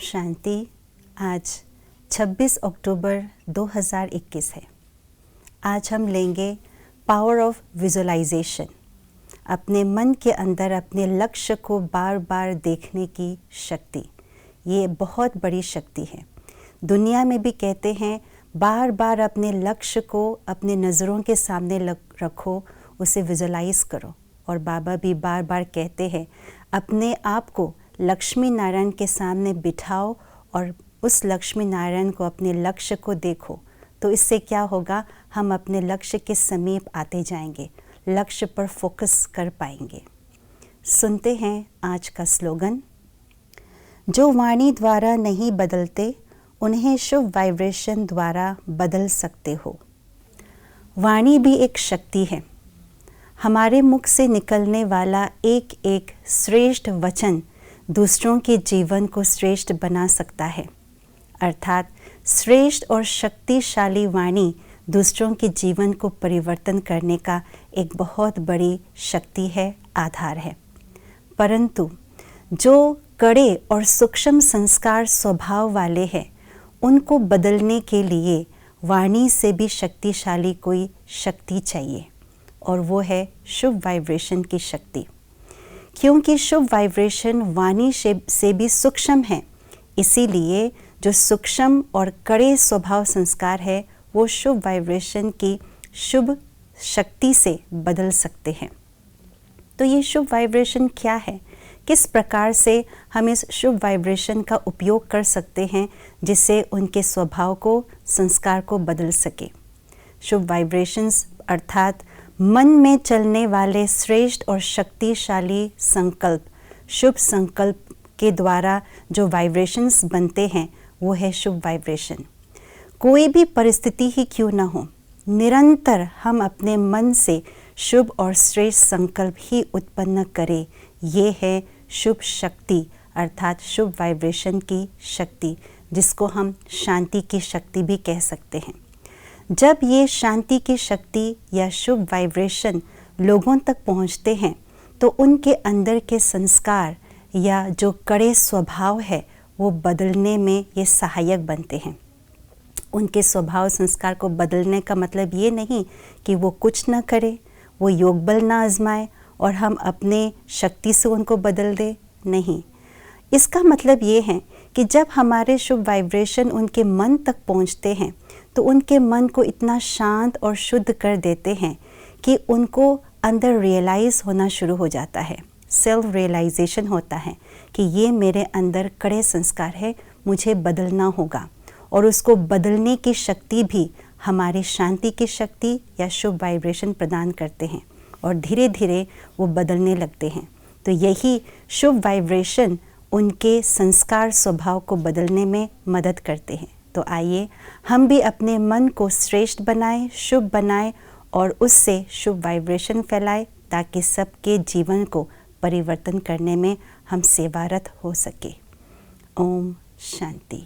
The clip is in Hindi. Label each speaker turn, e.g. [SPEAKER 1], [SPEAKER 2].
[SPEAKER 1] शांति। आज 26 अक्टूबर 2021 है। आज हम लेंगे पावर ऑफ विजुअलाइजेशन। अपने मन के अंदर अपने लक्ष्य को बार बार देखने की शक्ति, ये बहुत बड़ी शक्ति है। दुनिया में भी कहते हैं बार बार अपने लक्ष्य को अपने नज़रों के सामने रखो, उसे विजुअलाइज करो। और बाबा भी बार बार कहते हैं अपने आप को लक्ष्मी नारायण के सामने बिठाओ और उस लक्ष्मी नारायण को, अपने लक्ष्य को देखो। तो इससे क्या होगा, हम अपने लक्ष्य के समीप आते जाएंगे, लक्ष्य पर फोकस कर पाएंगे। सुनते हैं आज का स्लोगन। जो वाणी द्वारा नहीं बदलते उन्हें शुभ वाइब्रेशन द्वारा बदल सकते हो। वाणी भी एक शक्ति है। हमारे मुख से निकलने वाला एक एक श्रेष्ठ वचन दूसरों के जीवन को श्रेष्ठ बना सकता है। अर्थात श्रेष्ठ और शक्तिशाली वाणी दूसरों के जीवन को परिवर्तन करने का एक बहुत बड़ी शक्ति है, आधार है। परंतु जो कड़े और सूक्ष्म संस्कार स्वभाव वाले हैं, उनको बदलने के लिए वाणी से भी शक्तिशाली कोई शक्ति चाहिए, और वो है शुभ वाइब्रेशन की शक्ति। क्योंकि शुभ वाइब्रेशन वाणी से भी सूक्ष्म है, इसीलिए जो सूक्ष्म और कड़े स्वभाव संस्कार है वो शुभ वाइब्रेशन की शुभ शक्ति से बदल सकते हैं। तो ये शुभ वाइब्रेशन क्या है, किस प्रकार से हम इस शुभ वाइब्रेशन का उपयोग कर सकते हैं जिससे उनके स्वभाव को, संस्कार को बदल सके। शुभ वाइब्रेशंस अर्थात मन में चलने वाले श्रेष्ठ और शक्तिशाली संकल्प, शुभ संकल्प के द्वारा जो वाइब्रेशंस बनते हैं वो है शुभ वाइब्रेशन। कोई भी परिस्थिति ही क्यों ना हो, निरंतर हम अपने मन से शुभ और श्रेष्ठ संकल्प ही उत्पन्न करें, ये है शुभ शक्ति अर्थात शुभ वाइब्रेशन की शक्ति, जिसको हम शांति की शक्ति भी कह सकते हैं। जब ये शांति की शक्ति या शुभ वाइब्रेशन लोगों तक पहुंचते हैं तो उनके अंदर के संस्कार या जो कड़े स्वभाव है वो बदलने में ये सहायक बनते हैं। उनके स्वभाव संस्कार को बदलने का मतलब ये नहीं कि वो कुछ ना करे, वो योग बल ना आजमाए और हम अपने शक्ति से उनको बदल दे, नहीं। इसका मतलब ये है कि जब हमारे शुभ वाइब्रेशन उनके मन तक पहुंचते हैं तो उनके मन को इतना शांत और शुद्ध कर देते हैं कि उनको अंदर रियलाइज़ होना शुरू हो जाता है, सेल्फ रियलाइजेशन होता है कि ये मेरे अंदर कड़े संस्कार है, मुझे बदलना होगा। और उसको बदलने की शक्ति भी हमारी शांति की शक्ति या शुभ वाइब्रेशन प्रदान करते हैं और धीरे धीरे वो बदलने लगते हैं। तो यही शुभ वाइब्रेशन उनके संस्कार स्वभाव को बदलने में मदद करते हैं। तो आइए हम भी अपने मन को श्रेष्ठ बनाएं, शुभ बनाएं और उससे शुभ वाइब्रेशन फैलाएं ताकि सबके जीवन को परिवर्तन करने में हम सेवारत हो सके। ओम शांति।